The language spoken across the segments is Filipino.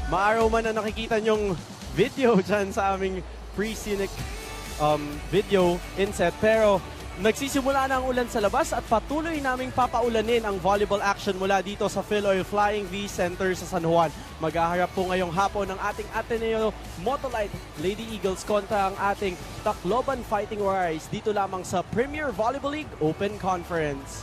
maaraw man na nakikita nyong video dyan sa aming pre-scenic video inset. Pero nagsisimula na ang ulan sa labas at patuloy naming papaulanin ang volleyball action mula dito sa Philoil Flying V Center sa San Juan. Maghaharap po ngayong hapon ng ating Ateneo-Motolite Lady Eagles kontra ang ating Tacloban Fighting Warriors dito lamang sa Premier Volleyball League Open Conference.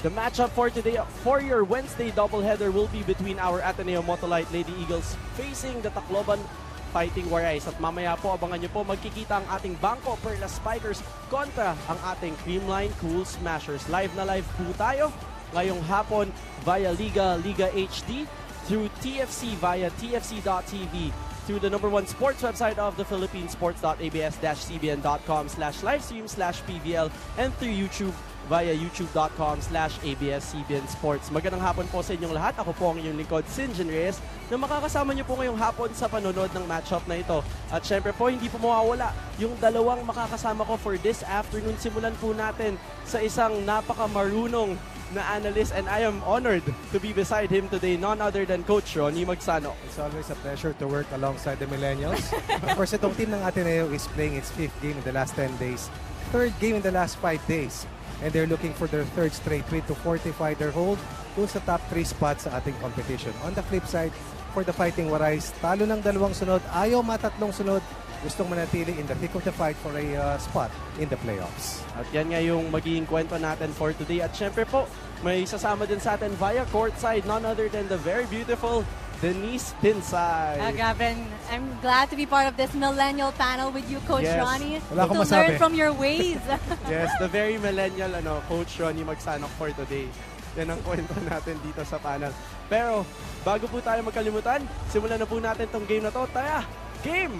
The matchup for today, for your Wednesday doubleheader, will be between our Ateneo-Motolite Lady Eagles facing the Tacloban Fighting Warriors. At mamaya po, abangan nyo po, magkikita ang ating Bangko Perla Spikers kontra ang ating Creamline Cool Smashers. Live na live po tayo ngayong hapon via Liga HD, through TFC via tfc.tv, through the #1 sports website of the Philippines, sports.abs-cbn.com/livestream/PVL, and through YouTube via youtube.com/ABS-CBN Sports. Magandang hapon po sa inyong lahat. Ako po ang inyong lingkod, Sinjin Reyes, na makakasama niyo po ngayong hapon sa panonood ng matchup na ito. At syempre po, hindi po mawawala yung dalawang makakasama ko for this afternoon. Simulan po natin sa isang napakamarunong na analyst, and I am honored to be beside him today, none other than Coach Ronnie Magsano. It's always a pleasure to work alongside the millennials. Of course, itong team ng Ateneo is playing its 5th game in the last 10 days, 3rd game in the last 5 days. And they're looking for their 3rd straight win to fortify their hold dun sa top 3 spots sa ating competition. On the flip side, for the Fighting Warriors, talo ng 2 sunod, ayaw matatlong sunod, gustong manatili in the thick of the fight for a spot in the playoffs. At yan nga yung magiging kwento natin for today. At syempre po, may sasama din sa atin via courtside, none other than the very beautiful Denise Pinsay. Gavin, I'm glad to be part of this millennial panel with you, Coach Yes. Ronnie, Wala akong to learn masabi. from your ways. Yes, the very millennial Coach Ronnie Magsanok for today. Yan ang kwento natin dito sa panel. Pero bago po tayo magkalimutan, simulan na po natin tong game na to. Tara, game!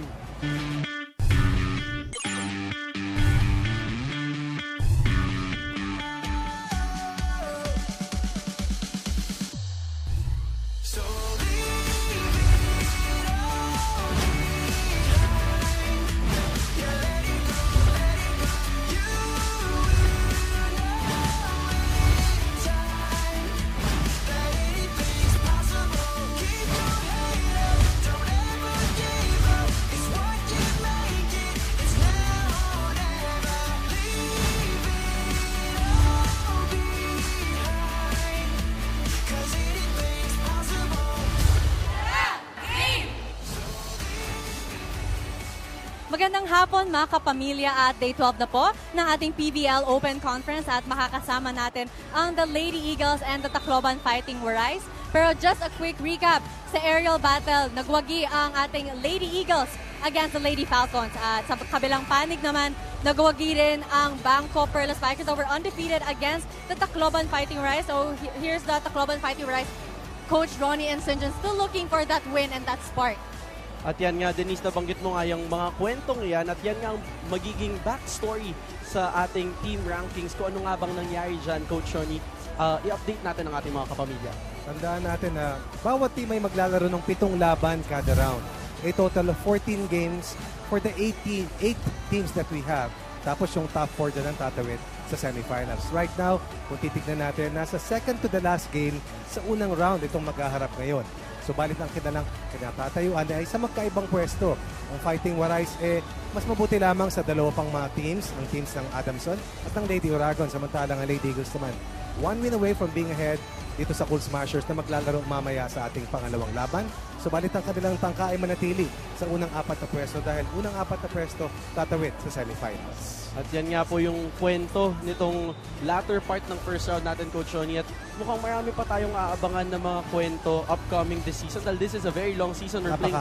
Magandang hapon mga kapamilya at Day 12 na po ng ating PVL Open Conference at makakasama natin ang the Lady Eagles and the Tacloban Fighting Warriors. Pero just a quick recap, sa aerial battle, nagwagi ang ating Lady Eagles against the Lady Falcons. At sa kabilang panig naman, nagwagi rin ang Bangko Perla Spikers that were undefeated against the Tacloban Fighting Warriors. So here's the Tacloban Fighting Warriors. Coach Ronnie and Sinjin still looking for that win and that spark. At yan nga, Denise, nabanggit mo nga yung mga kwentong yan at yan nga ang magiging backstory sa ating team rankings. Kung ano nga bang nangyari dyan, Coach Ronnie, i-update natin ang ating mga kapamilya. Tandaan natin na bawat team ay maglalaro ng 7 laban kada round. A total of 14 games for the 8 teams that we have. Tapos yung top 4 dyan ang tatawid sa semifinals. Right now, kung titignan natin, nasa second to the last game sa unang round itong maghaharap ngayon. Subalit ang kinatatayuan ay sa magkaibang pwesto. Ang Fighting Warriors mas mabuti lamang sa 2 pang mga teams, ang teams ng Adamson at ng Lady Oragon, samantalang ang Lady Eagles naman 1 win away from being ahead dito sa Cool Smashers na maglalaro mamaya sa ating pangalawang laban. Subalit ang kanilang tangka ay manatili sa unang 4 na pwesto dahil unang 4 na pwesto tatawid sa semifinals. At yan nga po yung kwento nitong latter part ng first round natin, Coach Ronnie. At mukhang marami pa tayong aabangan na mga kwento upcoming this season. Dahil this is a very long season. We're playing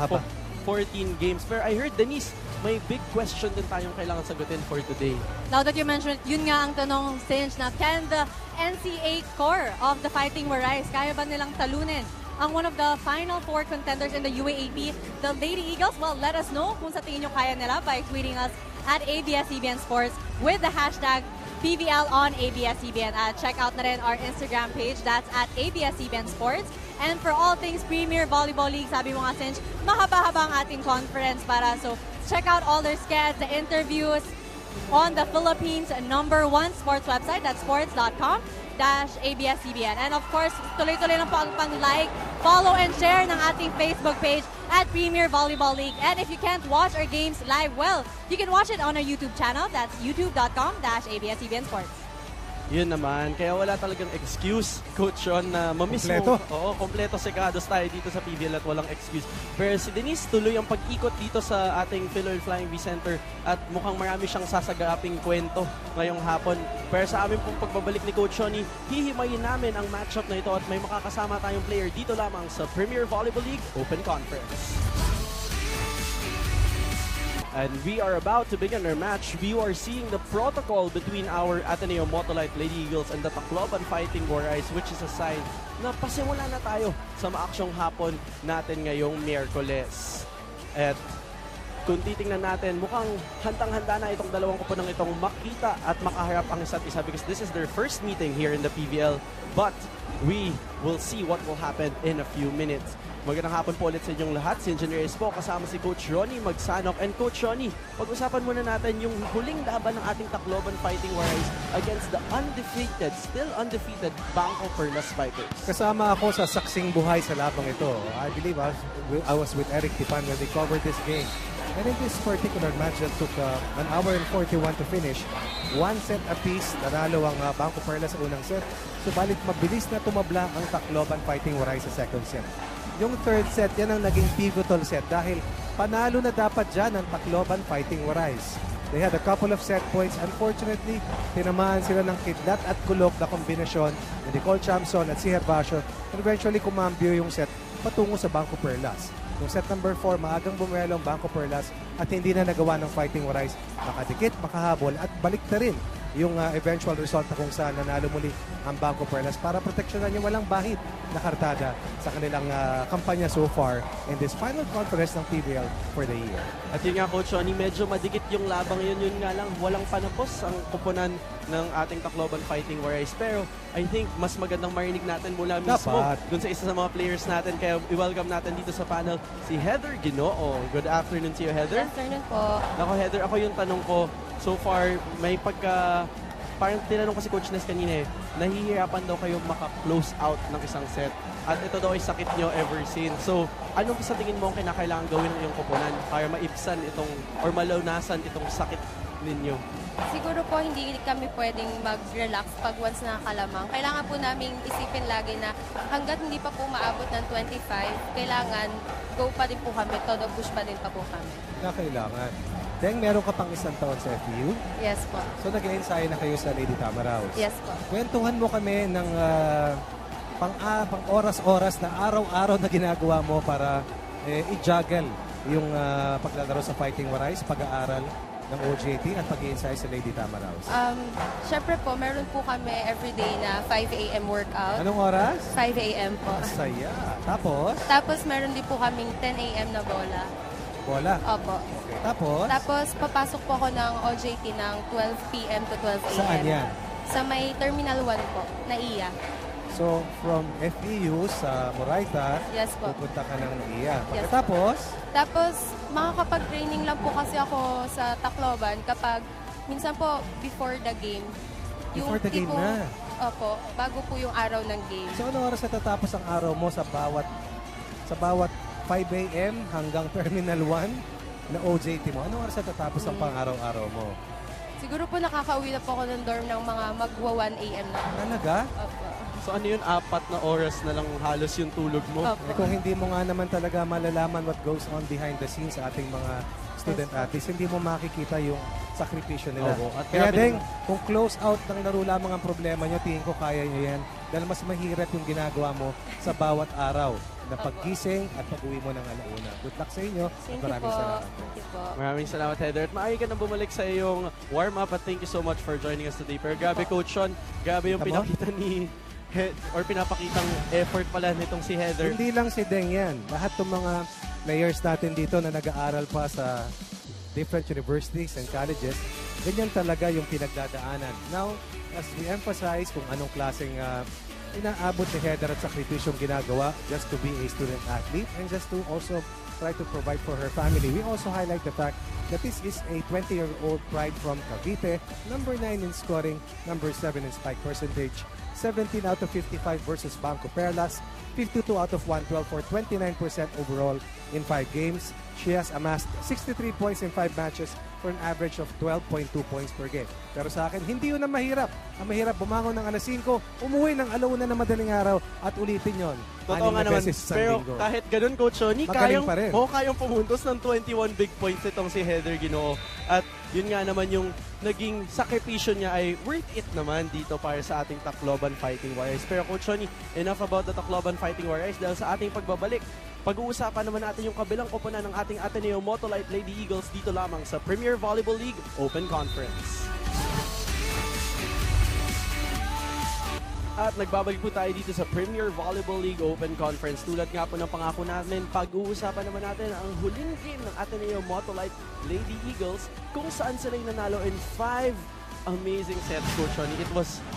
14 games. Pero I heard, Denise, may big question din tayong kailangan sagutin for today. Now that you mentioned it, yun nga ang tanong, Sinj, na can the NCAA core of the Fighting Warriors, kaya ba nilang talunin ang one of the final 4 contenders in the UAAP, the Lady Eagles? Well, let us know kung sa tingin nyo kaya nila by tweeting us at ABS-CBN Sports with the hashtag PVL on ABS-CBN. Check out na rin our Instagram page, that's at ABS-CBN Sports. And for all things Premier Volleyball League, sabi mo nga, Sinj, mahaba-haba ang ating conference para. So check out all their skeds, the interviews on the Philippines' #1 sports website, that's sports.com-ABS-CBN. And of course, tuloy-tuloy lang po ang pang-like, follow and share ng ating Facebook page at Premier Volleyball League. And if you can't watch our games live, well, you can watch it on our YouTube channel. That's youtube.com/ABS-CBN Sports. Yun naman, kaya wala talagang excuse, Coach Sean, na mamiss mo. Oo, kompleto segados tayo dito sa PVL at walang excuse. Pero si Denise, tuloy ang pag-ikot dito sa ating PhilHealth Flying V Center at mukhang marami siyang sasagaping kwento ngayong hapon. Pero sa amin pong pagbabalik ni Coach Sean, hihimayin namin ang matchup na ito at may makakasama tayong player dito lamang sa Premier Volleyball League Open Conference. And we are about to begin our match. We are seeing the protocol between our Ateneo-Motolite Lady Eagles and the Tacloban Fighting Warriors, which is a sign na pasimula na tayo sa maaksyong hapon natin ngayong Miyerkules. At kung titingnan natin, mukhang handang-handa na itong dalawang koponang itong makita at makaharap ang isa't isa because this is their first meeting here in the PVL. But we will see what will happen in a few minutes. Magandang hapon po ulit sa inyong lahat. Si Engineer po kasama si Coach Ronnie Magsanok. And Coach Ronnie, pag-usapan muna natin yung huling laban ng ating Tacloban Fighting Warriors against the still undefeated Bangko Perlas Fighters. Kasama ako sa saksing buhay sa labang ito. I believe I was with Eric Tipan when they covered this game. And in this particular match that took 1 hour and 41 to finish, 1 set apiece, nanalo ang Bangko Perlas sa unang set. Subalit mabilis na tumabla ang Tacloban Fighting Warriors sa second set. Yung third set, yan ang naging pivotal set dahil panalo na dapat dyan ang Tacloban Fighting Warriors. They had a couple of set points. Unfortunately, tinamaan sila ng kidlat at kulog na kombinasyon ni Nicole Chamson at si Herbacio. And eventually, kumambyo yung set patungo sa Bangko Perlas. Yung set number 4, maagang bumuelo ang Bangko Perlas at hindi na nagawa ng Fighting Warriors. Makadikit, makahabol at balik na rin yung eventual result na kung saan nanalo muli ang Bangko Perlas para proteksyonan yung walang bahid na kartada sa kanilang kampanya so far in this final conference ng PVL for the year. At yun nga, Coach Ronnie, medyo madikit yung labang yun nga lang, walang panapos ang koponan ng ating Tacloban Fighting Warriors. Pero I think mas magandang marinig natin mula mismo dun sa isa sa mga players natin. Kaya i-welcome natin dito sa panel si Heather Ginoo. Good afternoon to you, Heather. Good afternoon po. Ako, Heather, ako yung tanong ko, so far, may parang tinanong ko si Coach Ness kanina nahihirapan daw kayo maka-close out ng isang set. At ito daw ay sakit nyo ever since. So, anong sa tingin mo ang kinakailangan gawin ng iyong koponan para maipsan itong, or malaunasan itong sakit ninyo? Siguro po hindi kami pwedeng mag-relax pag once nakakalamang. Kailangan po namin isipin lagi na hanggat hindi pa po maabot ng 25, kailangan go pa din po kami, todo push pa din pa po kami. Kailangan. Deng, meron ka pang isang taon sa FEU? Yes po. So nag-ensayo na kayo sa Lady Tamaraos? Yes po. Kwentuhan mo kami ng pang oras-oras na araw-araw na ginagawa mo para i-juggle yung paglalaro sa Fighting Warriors, pag-aaral ng OJT at pag-i-ensayo sa Lady Tamaraos. Syempre po, meron po kami everyday na 5 a.m. workout. Anong oras? 5 a.m. po. Saya. Tapos? Tapos meron din po kaming 10 a.m. na bola. Bola? Opo. Okay. Tapos? Tapos papasok po ako ng OJT ng 12 p.m. to 12 a.m. Saan yan? Sa may Terminal 1 po, na iya. So, from FEU sa Moraita, Yes po. pupunta ka ng iya. Yes. Tapos? Tapos, makakapag-training lang po kasi ako sa Tacloban kapag, minsan po, before the game. Before the game na? Opo, bago po yung araw ng game. So, ano oras natatapos ang araw mo sa bawat 5 a.m. hanggang Terminal 1 na OJT mo? Ano oras natatapos ang pang-araw-araw mo? Siguro po nakakauwi na po ako ng dorm ng mga magwa 1 a.m. na. Talaga? Opo. So ano yun, 4 na oras na lang halos yung tulog mo? Opo. Kung hindi mo nga naman talaga malalaman what goes on behind the scenes sa ating mga student athletes, hindi mo makikita yung sakripisyo nila. Opo. At Kaya grabe din, kung close out ng laro lamang ang problema nyo, tingin ko kaya nyo yan. Dahil mas mahirap yung ginagawa mo sa bawat araw na paggising at pag-uwi mo ng alauna. Good luck sa inyo. Thank at you maraming po. salamat. Thank you po. Maraming salamat, Heather. At maaari ka na bumalik sa iyong warm-up at thank you so much for joining us today. Pero grabe, Coach Sean, grabe yung pinakita ni pinapakitang effort pala nitong si Heather. Hindi lang si Deng yan. Lahat ng mga players natin dito na nag-aaral pa sa different universities and colleges, ganyan talaga yung pinagdadaanan. Now, as we emphasize kung anong klaseng inaabot ni Heather at sakripisyong ginagawa just to be a student athlete and just to also try to provide for her family. We also highlight the fact that this is a 20-year-old pride from Cavite, number 9 in scoring, number 7 in spike percentage, 17 out of 55 versus Banco Perlas, 52 out of 112 for 29% overall in 5 games. She has amassed 63 points in 5 matches for an average of 12.2 points per game. Pero sa akin, hindi yun ang mahirap. Ang mahirap, bumangon ng alas 5, umuwi ng alauna na madaling araw at ulitin yon. Totoo nga naman. Pero kahit ganun, Coach Johnny, kayang pumuntos ng 21 big points itong si Heather Ginoo. At yun nga naman yung naging sakripisyo niya ay worth it naman dito para sa ating Tacloban Fighting Warriors. Pero Coach Johnny, enough about the Tacloban Fighting Warriors dahil sa ating pagbabalik. Pag-uusapan naman natin yung kabilang koponan ng ating Ateneo-Motolite Lady Eagles dito lamang sa Premier Volleyball League Open Conference. At nagbabalik po tayo dito sa Premier Volleyball League Open Conference. Tulad nga po ng pangako natin, pag-uusapan naman natin ang huling game ng Ateneo-Motolite Lady Eagles kung saan sila nanalo in 5 amazing sets, Coach Johnny.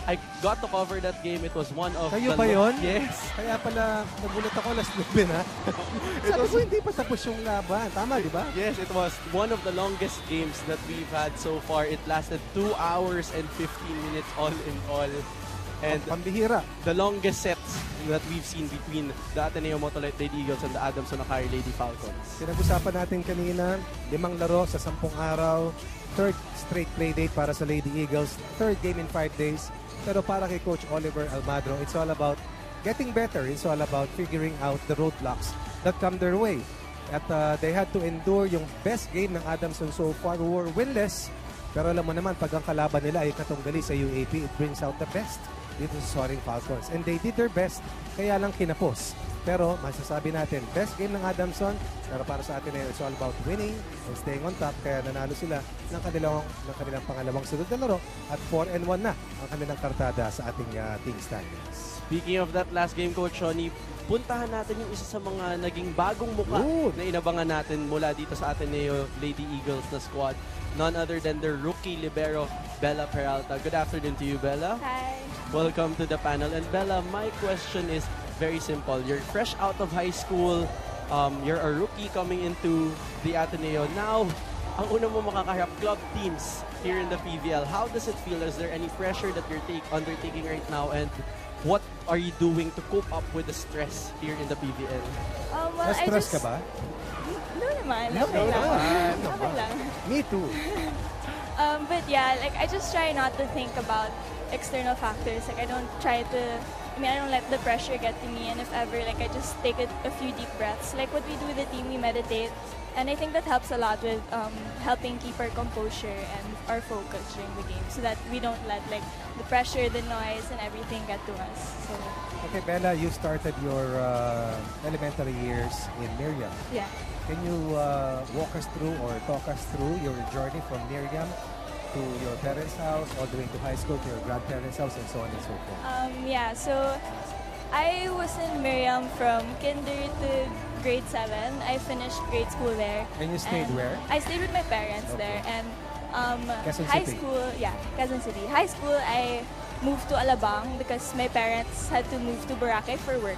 I got to cover that game. It was one of Kayo ba yun? Yes. Kaya pala, nagulat ako last week ha? Sabi ko, hindi pa tapos yung laban. Tama, di ba? Yes, it was one of the longest games that we've had so far. It lasted 2 hours and 15 minutes all in all. And pambihira. The longest sets that we've seen between the Ateneo-Motolite Lady Eagles and the Adams-Sonacari Lady Falcons. Pinag-usapan natin kanina, 5 laro sa 10 araw, 3rd straight play date para sa Lady Eagles, 3rd game in 5 days. Pero para kay Coach Oliver Almadro, it's all about getting better. It's all about figuring out the roadblocks that come their way. At they had to endure yung best game ng Adamson so far, who were winless. Pero alam mo naman, pag ang kalaban nila ay katunggali sa UAP, it brings out the best dito sa Soaring Falcons. And they did their best, kaya lang kinapos. Pero masasabi natin, best game ng Adamson, pero para sa atin it's all about winning and staying on top. Kaya nanalo sila ng kanilang pangalawang sunod na laro at 4-1 na ang kanilang kartada sa ating team standings. Speaking of that last game, Coach Johnny, puntahan natin yung isa sa mga naging bagong muka na inabangan natin mula dito sa Ateneo Lady Eagles na squad. None other than their rookie libero, Bella Peralta. Good afternoon to you, Bella. Hi. Welcome to the panel. And Bella, my question is very simple. You're fresh out of high school. You're a rookie coming into the Ateneo. Now, ang una mo makakaharap club teams here in the PVL. How does it feel? Is there any pressure that you're undertaking right now? And what are you doing to cope up with the stress here in the PVL? Well, Na-stress ka ba? No naman. No, Okay lang. no, Okay lang. Me too. But yeah, like I just try not to think about external factors. Like I don't let the pressure get to me. And if ever, like I just take a few deep breaths. Like what we do with the team, we meditate. And I think that helps a lot with helping keep our composure and our focus during the game so that we don't let like the pressure, the noise, and everything get to us. So, Okay, Bella, you started your elementary years in Miriam. yeah. Can you walk us through or talk us through your journey from Miriam to your parents' house, all the way to high school, to your grandparents' house, and so on and so forth? Yeah, so I was in Miriam from kinder to grade 7. I finished grade school there. And you stayed where? I stayed with my parents there. And Quezon high City. school, yeah, Quezon City. High school, I moved to Alabang because my parents had to move to Boracay for work.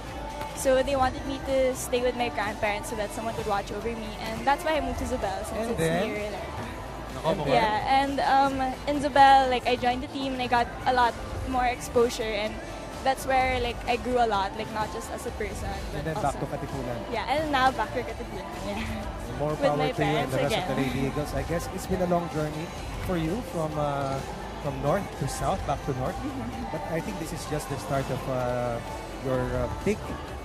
So they wanted me to stay with my grandparents so that someone could watch over me. And that's why I moved to Zubel since And it's then? near there. Okay. Yeah, and in Zubel, like I joined the team and I got a lot more exposure, and that's where like I grew a lot, like not just as a person, but And then also, back to Katipunan. yeah, and now back to Katipunan. Yeah. More With power my to you and parents the rest of again. the Lady Eagles. I guess it's been a long journey for you from north to south, back to north. But I think this is just the start of your big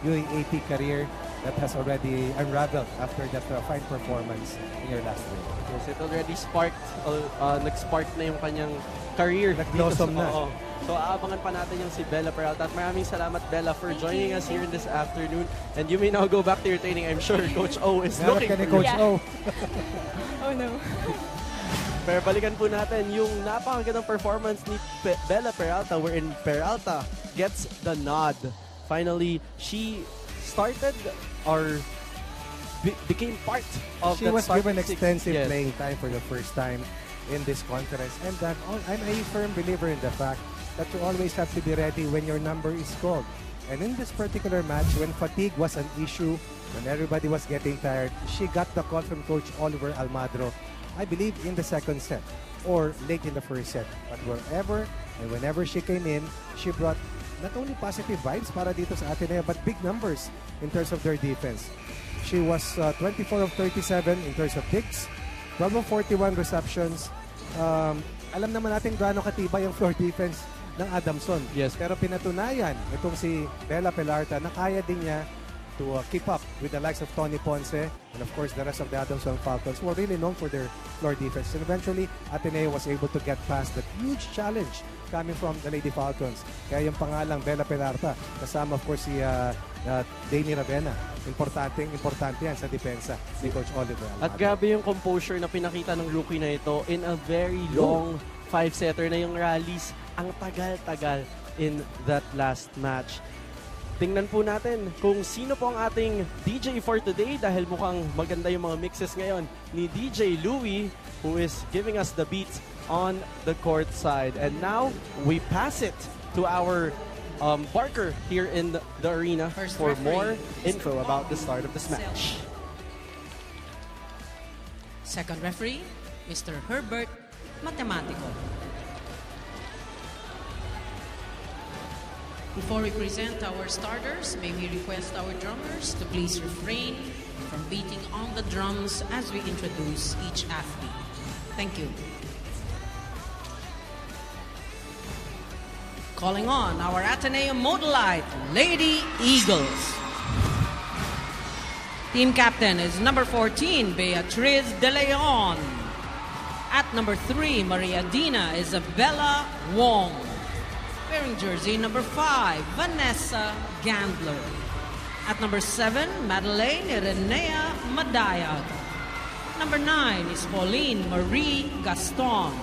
UAAP career that has already unraveled after that fine performance in your last week. Yes, it already sparked, nag-spark na yung kanyang career. Nag-blossom dito sa- na. Oo. So aabangan pa natin yung si Bella Peralta. At maraming salamat, Bella, for Thank joining you. us here in this afternoon. And you may now go back to your training. I'm sure Coach O is Meron looking ka ni for you. Coach Yeah. O. Oh no. Pero balikan po natin yung napakagandang performance ni Bella Peralta wherein Peralta gets the nod. Finally, she started or became part of She that was starting given six. extensive Yes. playing time for the first time in this conference. And I'm a firm believer in the fact that you always have to be ready when your number is called. And in this particular match, when fatigue was an issue, when everybody was getting tired, she got the call from Coach Oliver Almadro, I believe in the second set or late in the first set. But wherever and whenever she came in, she brought not only positive vibes para dito sa Ateneo, but big numbers in terms of their defense. She was 24 of 37 in terms of picks, 12 of 41 receptions. Alam naman natin gaano katibay ang floor defense ng Adamson. Yes. Pero pinatunayan itong si Bella Pelarta na kaya din niya to keep up with the likes of Tony Ponce and of course the rest of the Adamson Falcons who are really known for their floor defense. And eventually, Ateneo was able to get past that huge challenge coming from the Lady Falcons. Kaya yung pangalang Bella Pelarta, kasama of course si Danny Ravena. Importante yan sa depensa ni Coach Oliver. At grabe yung composure na pinakita ng rookie na ito in a very long 5-setter na yung rallies. Ang tagal-tagal in that last match. Tingnan po natin kung sino po ang ating DJ for today dahil mukhang maganda yung mga mixes ngayon ni DJ Louie who is giving us the beats on the court side. And now, we pass it to our Barker here in the arena for more info about the start of this match. Second referee, Mr. Herbert Matematico. Before we present our starters, may we request our drummers to please refrain from beating on the drums as we introduce each athlete. Thank you. Calling on our Ateneo-Motolite Lady Eagles. Team captain is number 14, Beatriz De Leon. At number 3, Maria Dina Isabella Wong. Wearing jersey number 5, Vanessa Gandler. At number 7, Madeleine Irenea Madayag. Number 9 is Pauline Marie Gaston.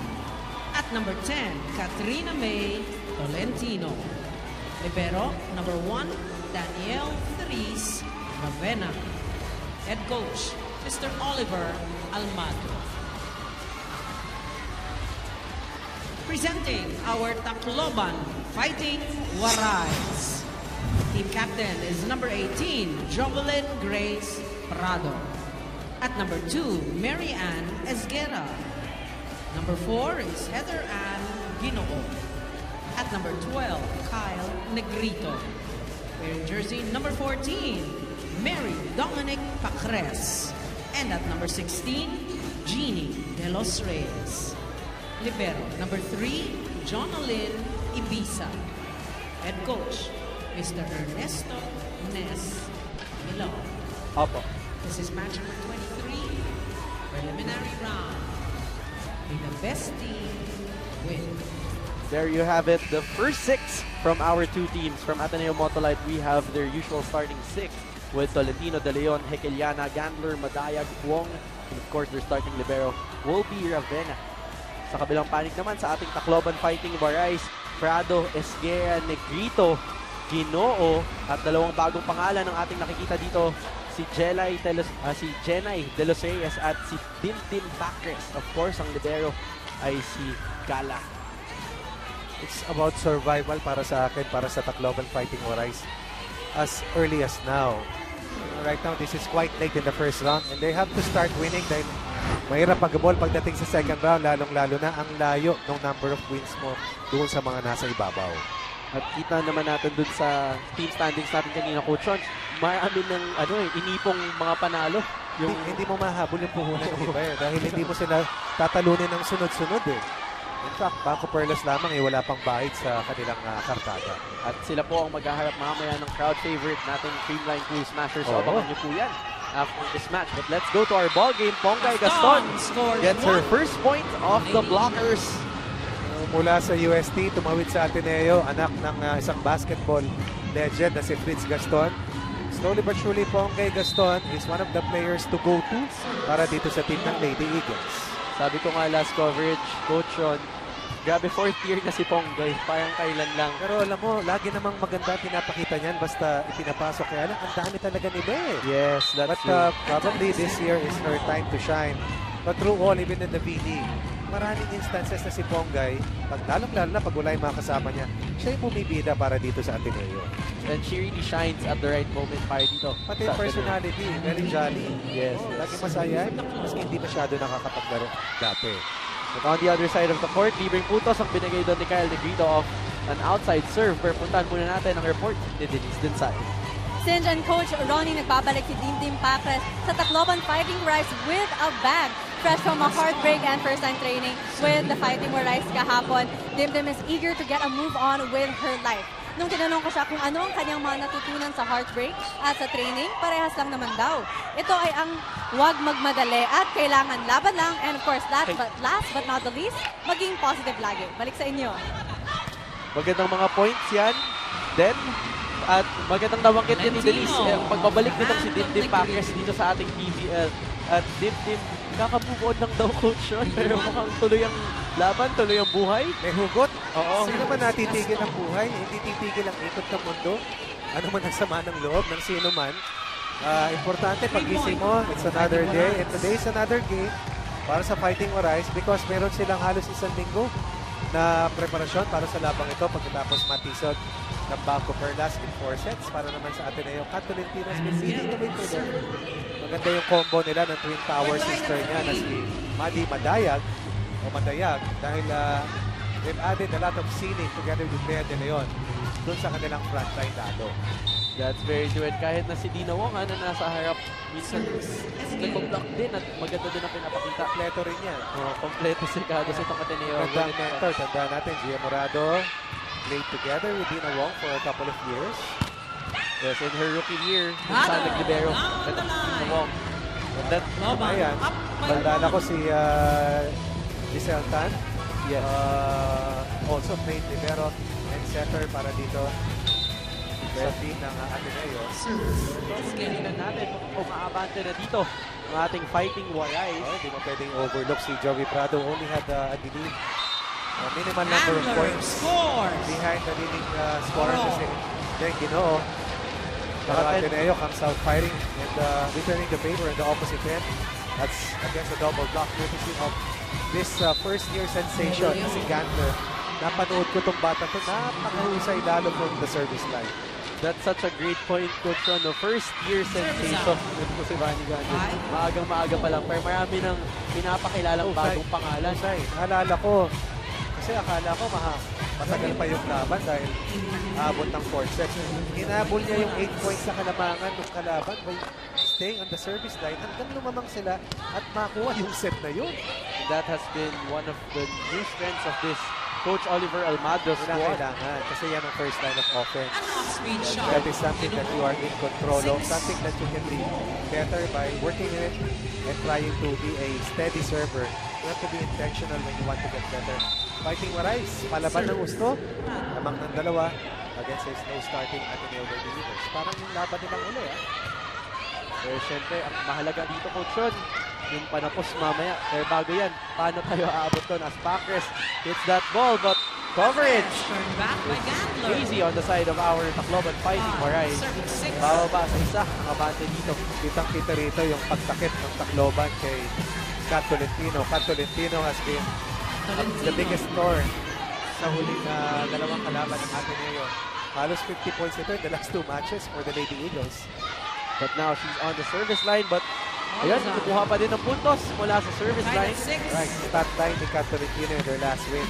At number 10, Katrina May Tolentino. Libero, number 1, Danielle Therese Ravena. Head coach, Mr. Oliver Almado. Presenting our Tacloban Fighting Warais. Team captain is number 18, Jovelyn Grace Prado. At number 2, Mary Ann Esguera. Number 4 is Heather Ann Ginoo. At number 12, Kyle Negrito. Wearing jersey number 14, Mary Dominic Pacres. And at number 16, Jeannie De Los Reyes. Libero, number 3, Jonalyn Ibiza. Head coach, Mr. Ernesto Nes Milon. Opo. This is match number 23, preliminary round. May the best team win. There you have it, the first 6 from our two teams. From Ateneo-Motolite, we have their usual starting 6 with Tolentino, De Leon, Hekeliana, Gandler, Madayag, Wong, and of course their starting libero will be Ravena. Sa kabilang panig naman sa ating Tacloban Fighting Warais, Prado, Esguera, Negrito, Ginoo, at dalawang bagong pangalan ng ating nakikita dito, si Jenay De Los Reyes at si Tintin Bacres. Of course, ang libero ay si Gala. It's about survival para sa akin, para sa Tacloban Fighting Warais as early as now. Right now, this is quite late in the first round and they have to start winning dahil mahirap mag-ball pagdating sa second round, lalong-lalo na ang layo ng number of wins mo doon sa mga nasa ibabaw. At kita naman natin dun sa team standings natin kanina, Coach Sean, marami ng inipong mga panalo. Hindi mo mahabol yung puhunan ng iba dahil hindi mo sila tatalunin ng sunod-sunod In fact, Banco Perlas lamang wala pang bahid sa kanilang kartada. At sila po ang maghaharap mamaya ng crowd favorite nating Creamline Cool Smashers. So abangan nyo po yan after this match. But let's go to our ball game. Ponggay Gaston gets her first point off the blockers. Mula sa UST, tumawid sa Ateneo, anak ng isang basketball legend na si Fritz Gaston. Slowly but surely, Ponggay Gaston is one of the players to go to para dito sa team ng Lady Eagles. Sabi ko nga last coverage, Coach Sean, grabe 4th year na si Ponggay, parang kailan lang. Pero alam mo, lagi namang maganda pinapakita niyan basta ipinapasok. Kaya lang, ang dami talaga nila Yes, that's true. Probably this year is her time to shine. But through all, even in the VD, maraming instances na si Ponggay, lalong-lalo na pag wala yung mga kasama niya, siya yung bumibida para dito sa Ateneo. And she really shines at the right moment para dito. Pati yung personality, very jolly. Yes. Lagi masaya, maski hindi masyado nakakapaglaro dati. But on the other side of the court, libreng putos ang binigay doon ni Kyle Negrito of an outside serve. Pero puntahan muna natin ang report ni Denise Densay. Singe and Coach Ronnie nagbabalik si Dimdim Pacres sa Tacloban Fighting Rice with a bang. Fresh from a heartbreak and first-time training with the Fighting Rice kahapon, Dimdim is eager to get a move on with her life. Nung tinanong ko siya kung ano ang kanyang mga natutunan sa heartbreak at sa training, parehas lang naman daw. Ito ay ang huwag magmadali at kailangan laban lang. And of course, last but not the least, maging positive lagi. Balik sa inyo. Magandang mga points yan. Then, at magandang nabanggit din ni Denise, ang pagbabalik nitong si Dimdim Pacres dito sa ating PVL. At Dimdim, kakabubuod lang daw coach yun, pero mukhang tuloy ang laban, tuloy ang buhay. May hugot. Oo. Sino man natitigil ang buhay, hindi titigil ang ikot ng mundo. Ano man ang sama ng loob ng sino man. Importante pagising mo, it's another day, and today is another game para sa Fighting Rice because meron silang halos isang linggo na preparasyon para sa labang ito pagkatapos matisod ng Banco Perlas in 4 sets para naman sa Ateneo Catolentinos leading the way to them. Maganda yung combo nila ng Twin Tower sister niya na si Madi Madayag dahil they've added a lot of ceiling together with Bea De Leon doon sa kanilang frontline lalo. That's very true. And kahit na si Dina Wong, nasa harap, minsan nag-block din at maganda din ang pinapakita. Kompleto rin yan. Kompleto si Kado sa itong Ateneo. Magandang mentor. Tandaan natin, Gia Morado played together with Dina Wong for a couple of years. Yes, in her rookie year, sa naglibero. Dina Wong. And then, ayan, bandala ko si Giselle Tan. yes. Also played libero and setter para dito sa team ng Ateneo. Tingnan natin kung maabante na dito ang ating Fighting Waray. Hindi mo pwedeng overlook si Joey Prado. Only had, I believe, a minimal number of points behind the leading scorer kasi then Ginoo. Pero Ateneo comes out fighting and returning the favor in the opposite end. That's against a double block courtesy of this first-year sensation, si Gantler. Napanood ko itong bata to, napakahusay lalo from the service line. That's such a great point, Coach Ron. No? First-year sensation. Ito si Vanny Gandhi. Maagang-maaga pa lang. Pero marami nang pinapakilalang bagong pangalan. Naalala ko, kasi akala ko matagal pa yung laban dahil abot ng 4 sets. Hinabol niya yung 8 points sa kalamangan ng kalaban by staying on the service line hanggang lumamang sila at makuha yung set na yun. And that has been one of the new strengths of this Coach Oliver Almagro's squad. Kailangan kasi yan ang first line of offense. That is something that you are in control of, something that you can be better by working in it and trying to be a steady server. You have to be intentional when you want to get better. Fighting Warais, palaban ng gusto, lamang ng dalawa against a slow starting Ateneo Universe. Parang yung laban nilang uli. Pero syempre, ang mahalaga dito, Coach Ron, yung panapos mamaya. Pero bago yan, paano tayo aabot doon as Pacres hits that ball, but coverage easy on the side of our Tacloban Fighting Waray. Bababa sa isa, ang abante dito. Kitang-kita rito yung pagtakip ng Tacloban kay Kat Tolentino. Kat Tolentino has been the biggest thorn sa huling dalawang kalaban ng Ateneo. Halos 50 points ito in the last 2 matches for the Lady Eagles. But now she's on the service line, but ayun, kukuha pa din ng puntos mula sa service line. Right, stat line ni Kat Tolentino in their last win.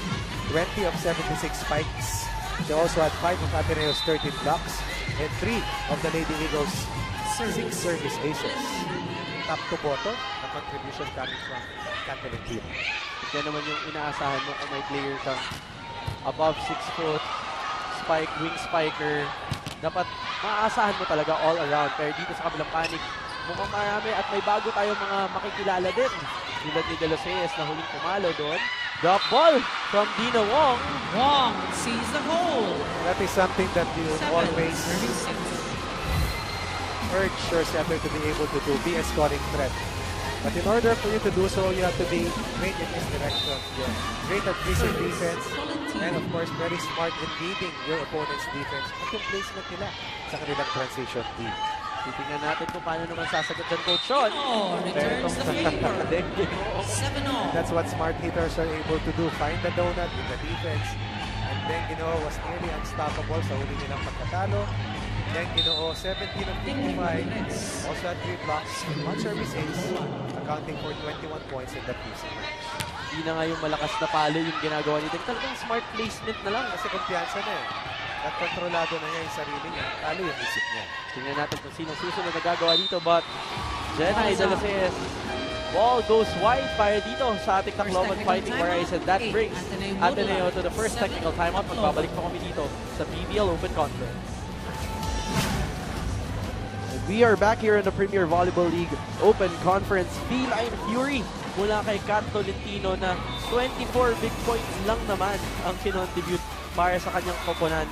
20 of 76 spikes. She also had 5 of Ateneo's 13 blocks and 3 of the Lady Eagles' 6 service aces. Top to bottom, the contribution coming from Kat Tolentino. Yan naman yung inaasahan mo kung may player kang above 6 foot, wing spiker. Dapat maaasahan mo talaga all around. Pero dito sa kabilang panig, mukhang marami at may bago tayong mga makikilala din. Tulad ni De Los Reyes na huling pumalo doon. Drop ball from Dina Wong. Wong sees the hole. That is something that you always urge your setter to be able to do, be a scoring threat. But in order for you to do so, you have to be great in this direction. Great at freezing defense, and of course, very smart in reading your opponent's defense at yung placement nila sa kanilang transition team. Titingnan natin kung paano naman sasagot dyan, Coach Sean. Returns the favor. 7-0. That's what smart hitters are able to do. Find the donut in the defense. And then, was nearly unstoppable sa huli nilang pagkatalo. Then, 17 of 55. Also had 3 blocks and 1 service ace, accounting for 21 points in that losing match. Hindi na nga yung malakas na palo yung ginagawa ni Deng. Talagang smart placement na lang. Kasi kumpiyansa na eh. At kontrolado na niya yung sarili niya. Talo yung isip niya. Tingnan natin kung sino susunod na gagawa dito. But Jenay de los Reyes, ball goes wide para dito sa ating Tacloban Fighting Warriors, and that brings Ateneo to the first technical timeout. Magbabalik pa kami dito sa PVL Open Conference. And we are back here in the Premier Volleyball League Open Conference. Feline Fury mula kay Kat Tolentino na 24 big points lang naman ang kinontribute para sa kanyang koponan.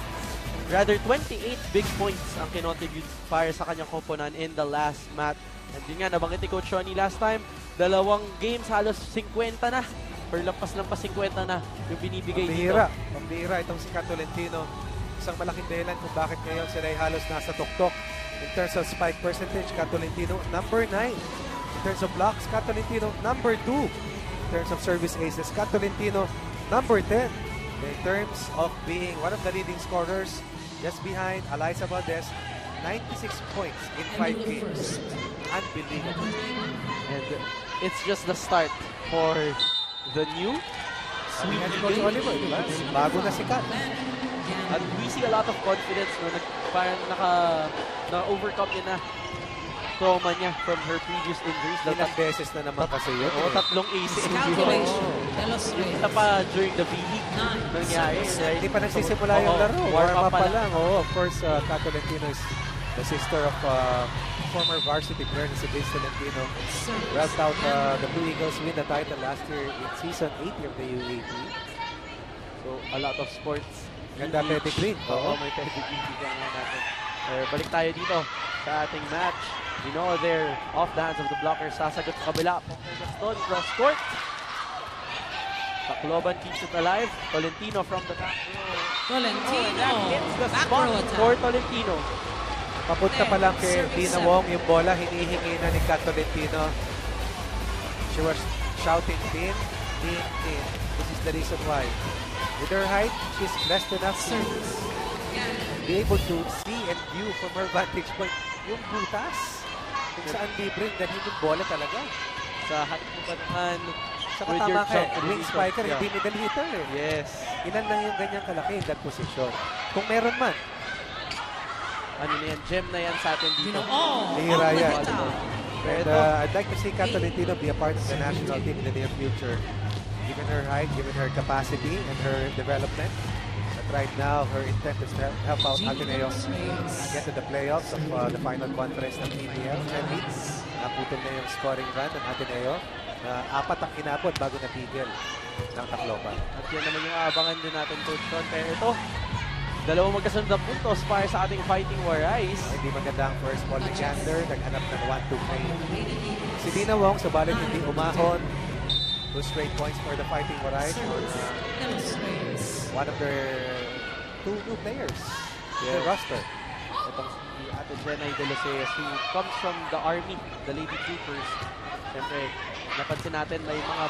Rather, 28 big points ang kinontribute para sa kanyang koponan in the last match. And yun nga, nabanggit ni Coach Ronnie last time, 2 games halos 50 na. Or lampas-lampas 50 na yung binibigay dito. Pambihira itong si Kat Tolentino. Isang malaking dahilan kung bakit ngayon sila ay halos nasa tuktok. In terms of spike percentage, Kat Tolentino, number 9. In terms of blocks, Kat Tolentino, number 2. In terms of service aces, Kat Tolentino, number 10. In terms of being one of the leading scorers, just behind Eliza Valdez, 96 points in 5 games. Unbelievable. And it's just the start for the new sweet Coach Oliver, di ba? Bago na si Kat. And we see a lot of confidence no, parang na-overcome niya na trauma niya from her previous injuries. Ilang beses na naman kasi yun. Oo, 3 ACL. Calculation. De los Ito Reyes. pa during the V-League nangyari. Hindi pa nagsisimula yung Oo, laro. warm up pa lang. Oh, of course, Kat Tolentino is the sister of former varsity player na si Grace Tolentino. Well out, the Blue Eagles win the title last year in season 8 of the UAP. So, a lot of sports. Ganda pedigree. Oo, may pedigree. Bigyan nga natin. Balik tayo dito sa ating match. You know, they're off the hands of the blocker. Sasagot sa kabila. Gaston, cross court. Tacloban keeps it alive. Tolentino from the back row. Tolentino. Hits the Back spot row attack. for Tolentino. Papunta pa lang kay Service Dina seven. Wong yung bola. Hinihingi na ni Kat Tolentino. She was shouting, Tin, Tin, Tin. This is the reason why. With her height, she's blessed enough to be able to see and view from her vantage point yung butas. Kung saan libre, ganun yung bola talaga. Sa hatutan Saka with your tama ka jump eh. Wing release. spiker, Yeah. hindi middle hitter eh. Yes. Ilan lang yung ganyang kalaki in that position. Kung meron man, Ano na yan? Gem na yan sa atin dito. Ginoong. Bihira on the yan. hitaw. and I'd like to see Kat Tolentino be a part of the national team in the near future. Given her height, given her capacity and her development. But right now, her intent is to help out Ateneo get to the playoffs of the final conference ng PVL. And naputol na yung scoring run ng Ateneo. 4 ang inabot bago napigil ng Tacloban. At yan naman yung aabangan din natin, Coach Ron. Pero ito, 2 magkasunod na puntos para sa ating Fighting Warriors. Hindi maganda ang first ball ni Gander. Naghanap ng 1-2 play. Si Dina Wong, subalit hindi umahon. 2 straight points for the Fighting Warriors on De los Reyes. one of their 2 new players in the roster. Itong si Ate Jenay de los Reyes, who comes from the Army, the Lady Troopers. Siyempre, napansin natin may mga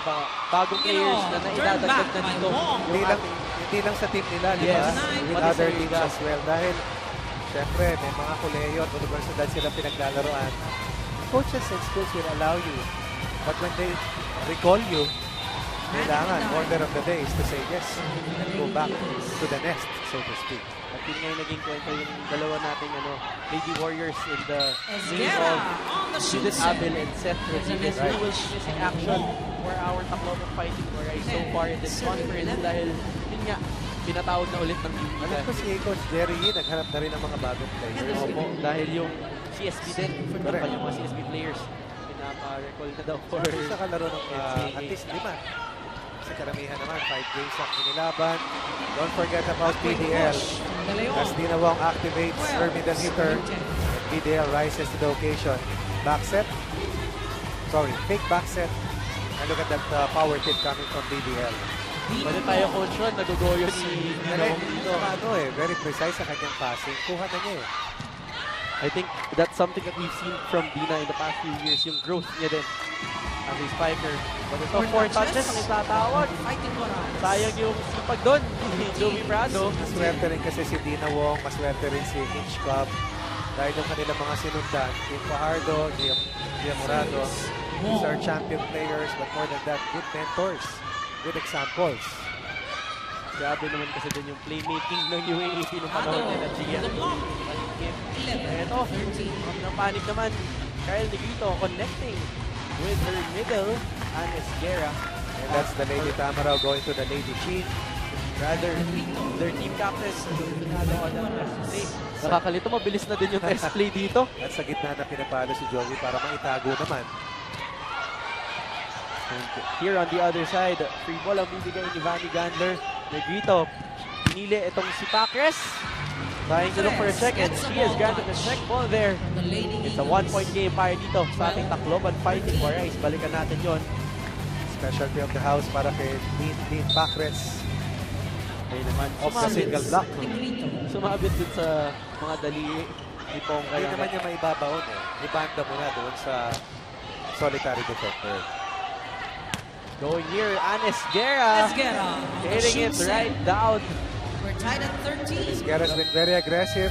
bagong players na naidadagdag na dito. Hindi lang sa team nila, di Yes. ba? With Pati sa other teams liga. as well. Dahil, syempre, may mga kuleyo at universidad sila pinaglalaroan. Coaches and schools will allow you. But when they recall you, kailangan, order of the day is to say yes and go back to the nest, so to speak. At yun nga yung naging kwento yung dalawa nating Lady Warriors in the name Esguerra of on the shoot Judith set. Abel and Seth Rodriguez, Right. who will be missing action for our Tacloban Fighting Warriors so far in this conference dahil yun nga, pinatawag na ulit ng Alam ko si Coach Jerry Yee, naghanap na rin ng mga bagong players. Opo, dahil yung CSB din, Correct. yung mga CSB players, pinapa-recall na daw for Sa kalaro ng NCAA. at least 5. Sa karamihan naman, 5 games ang inilaban. Don't forget about PDL. De Leon. As Dina Wong activates her middle hitter, PDL rises to the occasion. Back set. Sorry, fake back set. And look at that power tip coming from PDL. Pwede tayo, Coach Ron, nagugoyo si Ginong dito. Very precise sa kanyang passing. Kuha na niya eh. I think that's something that we've seen from Dina in the past few years, yung growth niya din as a spiker. But ito, 4 touches ang itatawag. Fighting Warriors. Sayang yung sipag doon ni Joey Prado. Maswerte rin kasi si Dina Wong, maswerte rin si Hitchcock. Dahil yung kanilang mga sinundan, Kim Fajardo, Gia Morado, these are champion players, but more than that, good mentors. good examples. Grabe naman kasi din yung playmaking ng UAAP nung panahon nila Gia. The block. Ito, ng panic naman. Kyle Negrito connecting with her middle, Anes Guerra. And that's the Lady Tamaraw going to the Lady Chin. Rather, their team captain, on the test play. Nakakalito, mabilis na din yung test play dito. At sa gitna na pinapalo si Joey para maitago naman. And here on the other side, free ball ang bibigay ni Vanny Gandler. Negrito, pinili itong si Pacres. Trying to look for a check and she has granted a check ball there. It's a 1-point game para dito sa ating Tacloban Fighting Warriors. Balikan natin yon. Specialty of the house para kay Dean Pacres. Ayun naman, Off the single block. Sumabit dun sa mga dali ni Pong. Hindi naman niya maibabaon eh. Ibanda mo na doon sa solitary defender. Going here, Anes Guerra. Esguerra. Hitting it right down. We're tied at 13. Esguerra's been very aggressive.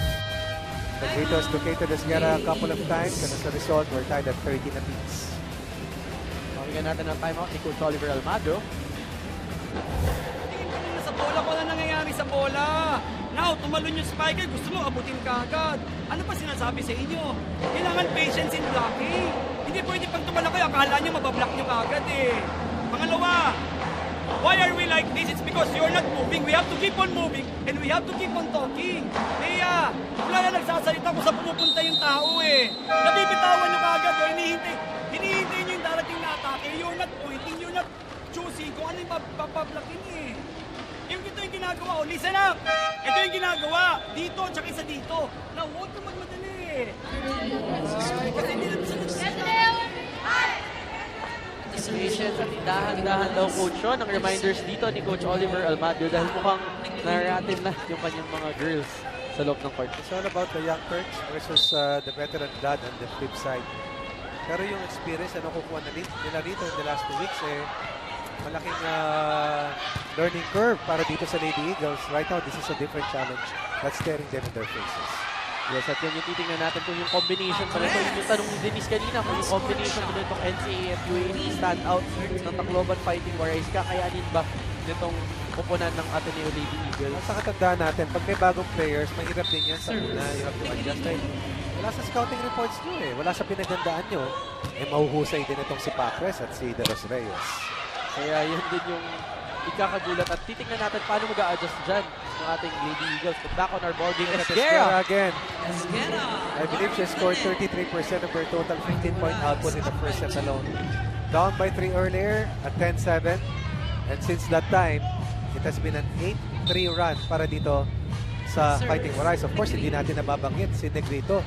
Negrito has located Esguerra a couple of times and as a result, we're tied at 13 apiece. Pakinggan natin ang timeout ni Coach Oliver Almagro. Sa bola ko na nangyayari sa bola. Now, tumalon yung spiker, gusto mo abutin ka agad. Ano pa sinasabi sa inyo? Kailangan patience in blocking. Hindi pwede pag tumalon kayo, akala nyo mabablock nyo kaagad eh. Pangalawa, why are we like this? It's because you're not moving. We have to keep on moving and we have to keep on talking. Kaya, wala na nagsasalita kung sa pumupunta yung tao eh. Nabibitawan nyo kaagad eh. Hinihintay nyo yung darating na atake. You're not pointing, you're not choosing kung ano yung mapablocking eh. Yung ito yung ginagawa, oh, listen up! Ito yung ginagawa, dito, tsaka isa dito. Now, huwag ka magmadali. Kasi hindi naman sa Patience at dahan-dahan daw Coach Sean. Ang reminders dito ni Coach Oliver Almagro dahil mukhang naratin na yung kanyang mga girls sa loob ng court. It's all about the young Turks versus the veteran blood on the flip side. Pero yung experience, ano kukuha na nila dito in the last 2 weeks, eh, malaking learning curve para dito sa Lady Eagles. Right now, this is a different challenge that's staring them in their faces. Yes, at yan yung titingnan natin kung yung combination pa nito. Yung tanong ni Denise kanina, kung yung combination pa nitong NCAA at UAAP standout ng Tacloban Fighting Warriors, kakayanin ba nitong kupunan ng Ateneo Lady Eagles? Sa katandaan natin, pag may bagong players, mahirap din yan sa una. You have to adjust. Right? Wala sa scouting reports nyo eh. Wala sa pinagandaan nyo. Eh, mahuhusay din itong si Pacres at si De Los Reyes. Kaya yun din yung ikakagulat at titingnan natin paano mag-a-adjust dyan ng ating Lady Eagles. But back on our ball game, Esguerra again. Esguerra. I believe she scored 33% of her total 15-point output in the first set alone. Down by 3 earlier at 10-7. And since that time, it has been an 8-3 run para dito sa Fighting Warriors. Of course, hindi natin nababanggit si Negrito.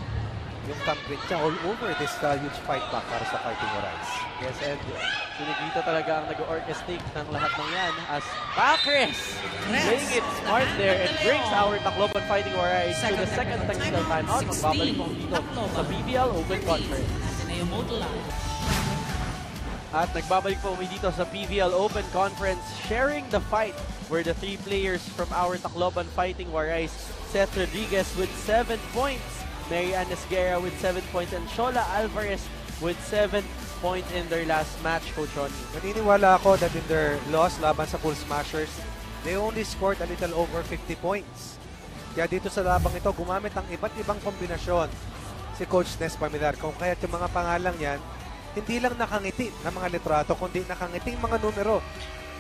Yung thumbprint niya all over this huge fight back para sa Fighting Warriors. Yes, and si Negrito talaga ang nag-orchestrate ng lahat ng yan as Pacres playing it smart there and brings our Tacloban Fighting Warriors to the second technical timeout. Magbabalik po dito sa PVL Open Conference. Ateneo-Motolite. At nagbabalik po kami dito sa PVL Open Conference, sharing the fight were the 3 players from our Tacloban Fighting Warriors. Seth Rodriguez with 7 points, Mary Ann Esguerra with 7 points, and Shola Alvarez with 7 points in their last match, Coach Ronnie. Naniniwala ako that in their loss laban sa Full Smashers, they only scored a little over 50 points. Kaya dito sa labang ito, gumamit ng iba't ibang kombinasyon si Coach Nes Pamilar. Kung kaya't yung mga pangalang yan, hindi lang nakangiti ng mga litrato, kundi nakangiting mga numero.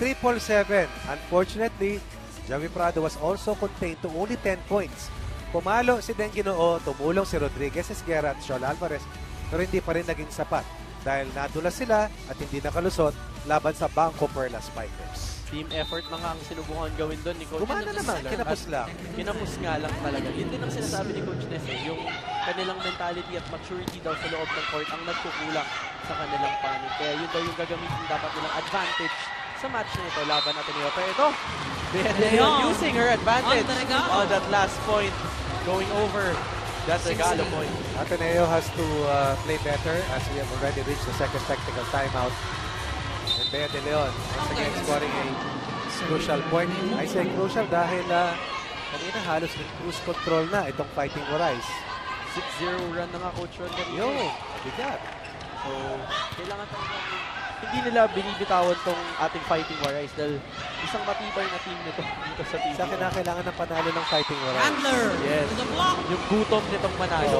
777. Unfortunately, Javi Prado was also contained to only 10 points. Pumalo si Denginoo, tumulong si Rodriguez Esguerra at Shola Alvarez, pero hindi pa rin naging sapat dahil nadulas sila at hindi nakalusot laban sa Bangko Perla Spikers. Team effort na nga ang sinubukan gawin doon ni Coach. Gumana naman, kinapos lang. Kinapos nga lang talaga. Yun din ang sinasabi ni Coach Nes, yung kanilang mentality at maturity daw sa loob ng court ang nagkukulang sa kanilang panig. Kaya yun daw yung gagamitin dapat nilang advantage sa match na ito laban Ateneo. Pero ito, Leon using her advantage on that last point, going over that regalo point. Ateneo has to play better as we have already reached the second technical timeout. And Bea De Leon once again scoring a crucial point. I say crucial dahil kanina halos cruise control na itong Fighting Warriors. 6-0 run na nga Coach Ron. Yo, bigat. So, kailangan talaga hindi nila binibitawan tong ating Fighting Warais dahil isang matibay na team nito dito sa PVL. Sa akin na kailangan ng panalo ng Fighting Warais. Handler Yes. to the block. Yung gutom nitong manalo.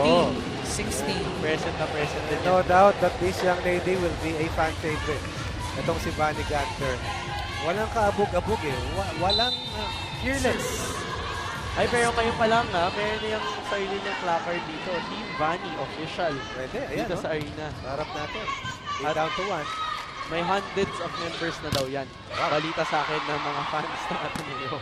16. Present na present din. No doubt that this young lady will be a fan favorite. Itong si Vanny Gunter. Walang kaabog-abog eh. Walang Fearless. Ay, pero kayo pa lang meron na yung sarili ng placard dito. Team Vanny Official. pwede. Ayan, Dito no? sa arena. Harap natin. At- Down to 1. May hundreds of members na daw yan. Balita sa akin ng mga fans ng Ateneo.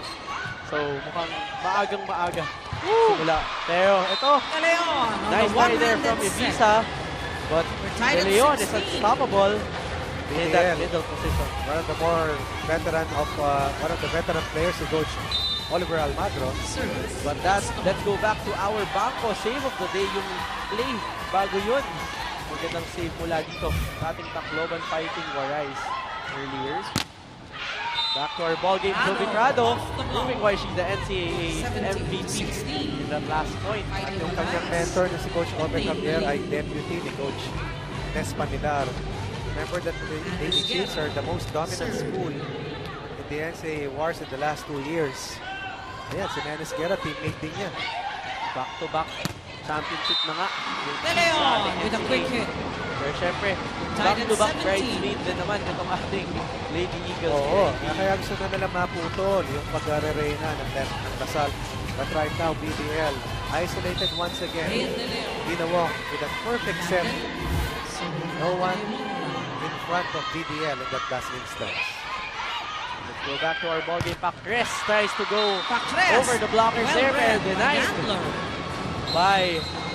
So, mukhang maagang maaga. Simula. Pero, ito. De Leon on Nice the try there from one-handed set. Ibiza. But We're tied De at Leon is 16. unstoppable in that BDL. middle position. One of the more veteran of one of the veteran players si Coach Oliver Almagro. Service. But let's go back to our Bangko save of the day. Yung play, bago yun. Magandang save mula dito sa ating Tacloban Fighting Warais earlier. Back to our ball game, Jovi Prado, proving why she's the NCAA 17 MVP 16. in that last point. At yung kanyang mentor na si Coach Oben Javier ay deputy ni Coach Nes Panilar. Remember that the Lady Chiefs are the most dominant school in the NCAA wars in the last 2 years. Ayan, si Nenes Guerra, teammate din niya. Back-to-back championship na nga. De Leon with a quick hit. Pero syempre, Tied at back-to-back 17. bridesmaid din naman itong ating Lady Eagles. Oo, kaya gusto na nila maputol yung pag-rerena ng Lasal. But right now, BDL isolated once again. Hit De Leon. Ginawang with a perfect set. No one in front of BDL in that last instance. Let's go back to our ball game. Pacres tries to go Pacres. over the blockers there, Well and read by denied Handler. by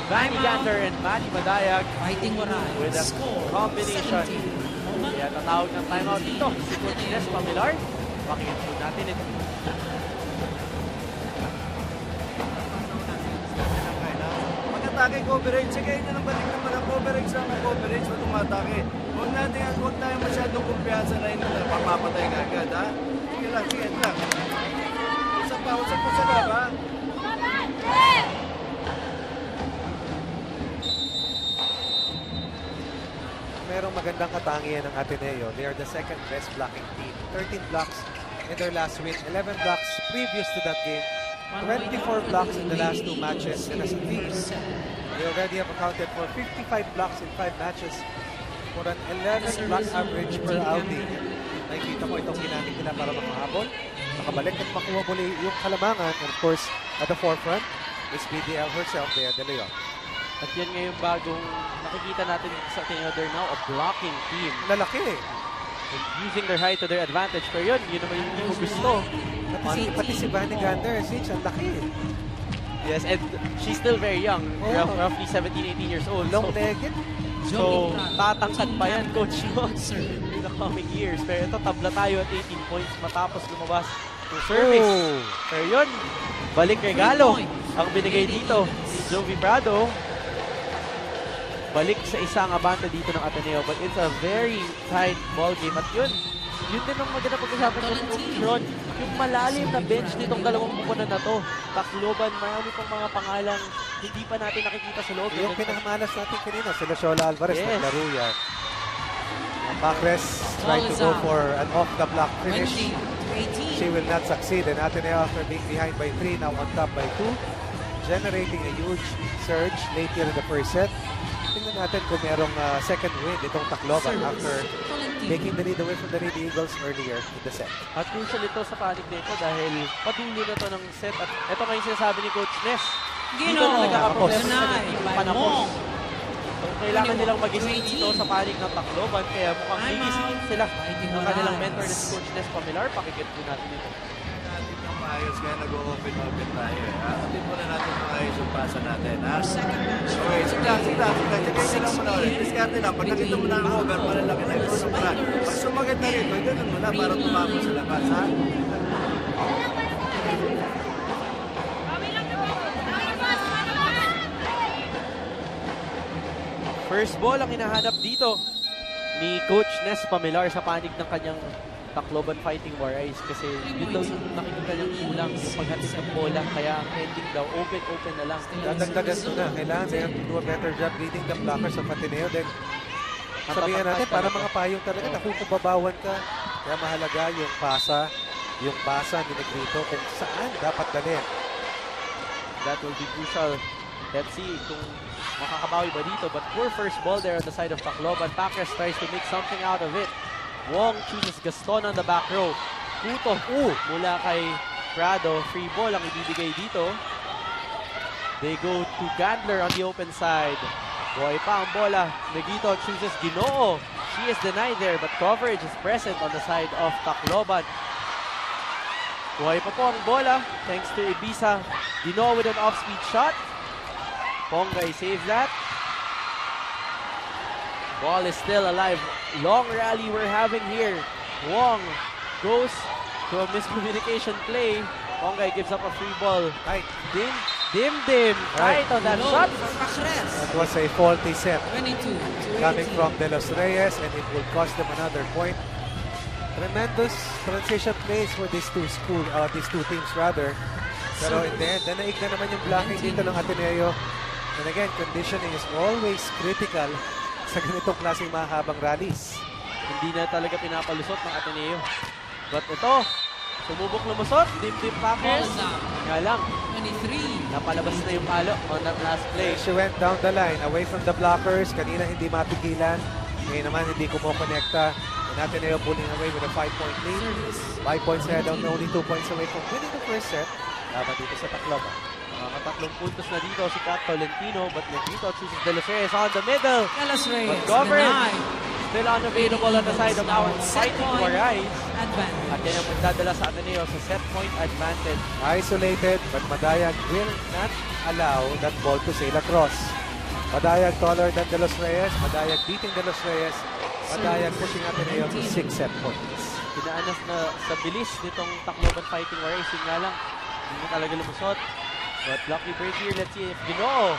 Vanny Timeout. Gander and Manny Madayag Fighting Warais. with a Score combination. 17. Moment. Kaya tatawag ng timeout dito si Coach Ines Pamilar. Pakinggan po natin ito. Pag-atake coverage, sige na lang balik naman ang coverage lang ang coverage pag umatake. Huwag tayo masyadong kumpiyansa na hindi na papapatay ka agad, ha? Sige lang, Usap pa sa lab, ha? Merong magandang katangian ng Ateneo. They are the second best blocking team. 13 blocks in their last win, 11 blocks previous to that game, 24 blocks in the last 2 matches, and as a team, they already have accounted for 55 blocks in 5 matches for an 11 block average per outing. Nakikita mo itong ginamit nila para makahabol, makabalik at makuha muli yung kalamangan. And of course, at the forefront is BDL herself, Bea De Leon. At yan ngayon bagong nakikita natin sa Ateneo. They're now a blocking team. Lalaki eh. And using their height to their advantage. Pero yun naman yung hindi ko gusto. Pati si Vanny Gander, ang laki eh. Yes, and she's still very young. Oh. Roughly 17, 18 years old. Long-legged. So, tatangkad pa yan, Coach Yon, in the coming years. Pero ito, tabla tayo at 18 points matapos lumabas to service. Oh. Pero yun, balik regalo ang binigay dito ni Jovi Prado. Balik sa isang abante dito ng Ateneo. But it's a very tight ball game. At yun din ang maganda pag-usapan ko ni Coach Ron. Yung malalim na bench nitong dalawang bukunan na to. Tacloban, marami pang mga pangalang hindi pa natin nakikita sa loob. Yung pinakamalas natin kanina, sila Shola Alvarez, Yes. naglaro yan. Pacres trying to go for an off-the-block finish. 20 to 18. She will not succeed. And Ateneo, after being behind by 3, now on top by 2. Generating a huge surge late here in the first set. Tingnan natin kung merong second win itong Tacloban after taking the lead away from the Lady Eagles earlier in the set. At crucial ito sa panig nito dahil patuloy na to ng set. At ito nga yung sinasabi ni Coach Nes. Dito Gino, na nagkakaproblema sa denied team by panapos. Wong. So, kailangan nilang magising dito sa panig ng Tacloban. Kaya mukhang Time gigisingin out. sila Fighting ng kanilang Warais. mentor na si Coach Nes Pamilar. Pakikit po natin ito. Natin ang maayos kaya nag-open tayo, eh. Atin muna natin maayos yung pasa natin, ha? Second match. Okay, sige lang. Check lang muna ulit. Diskarte lang. Pag nakita mo na ang over, malalaki na yung sumara. Pag sumagat na rin, ganun mo na para tumama sa labas, ha? First ball ang hinahanap dito ni Coach Nes Pamilar sa panig ng kanyang Tacloban Fighting Warais kasi yun daw yung nakikita niyang kulang yung paghatid ng bola kaya ang ending daw open na lang. Dadagdagan mo na. Kailangan they have to do a better job leading the blockers of Ateneo. Then sabihin natin, para mga payong talaga, kung babawan ka, kaya mahalaga yung basa ni Negrito kung saan dapat dalhin. That will be crucial. Let's see kung makakabawi ba dito. But poor first ball there on the side of Tacloban. Packers tries to make something out of it. Wong chooses Gaston on the back row. Puto mula kay Prado. Free ball ang ibibigay dito. They go to Gandler on the open side. Buhay pa ang bola. Negrito chooses Ginoo. She is denied there, but coverage is present on the side of Tacloban. Buhay pa po ang bola thanks to Ibiza. Ginoo with an off-speed shot. Pongay saves that. Ball is still alive. Long rally we're having here. Wong goes to a miscommunication play. Pongay gives up a free ball. Right. Dim. Right on that Low shot. for Pacres. That was a faulty set 22 to coming 18. from De Los Reyes, and it will cost them another point. Tremendous transition plays for these two teams rather. Pero in the end, nanaig na naman yung blocking dito ng Ateneo. And again, conditioning is always critical sa ganitong klaseng mahabang rallies. Hindi na talaga pinapalusot ng Ateneo. But ito, sumubok lumusot. Dim Packers. Ball down. Nga lang, 23. napalabas na yung palo on that last play. She went down the line, away from the blockers. Kanina hindi mapigilan. Ngayon naman hindi kumokonekta. And Ateneo pulling away with a 5-point lead. 5 points ahead, only 2 points away from winning the first set. Laban dito sa Tacloban. Makakatatlong puntos na dito si Kat Tolentino, but Negrito chooses De Los Reyes on the middle. De Los Reyes. But coverage denied. still unavailable on the side of our Set Fighting point Warais. advantage. At yan ang magdadala sa Ateneo sa set point advantage. Isolated, but Madayag will not allow that ball to sail across. Madayag taller than De Los Reyes. Madayag beating De Los Reyes. Madayag pushing Ateneo to 6 set points. Pinaanas na sa bilis nitong Tacloban Fighting Warais. Yun nga lang, hindi mo talaga lumusot. But lucky break here. Let's see if Ginoo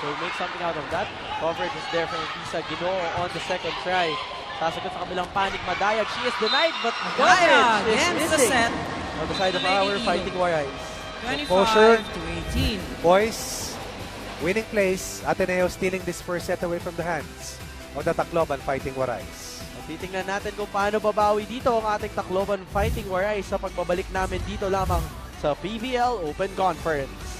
will make something out of that. Coverage is there from Ibiza. Ginoo on the second try. Sasagot sa kabilang panik. Madayag. She is denied, but Madayag coverage is ends the missing set. on the side of our Fighting Warais. 25 to 18. Boys, winning plays. Ateneo stealing this first set away from the hands of the Tacloban Fighting Warais. Titingnan natin kung paano babawi dito ang ating Tacloban Fighting Warais sa pagbabalik namin dito lamang sa PVL Open Conference.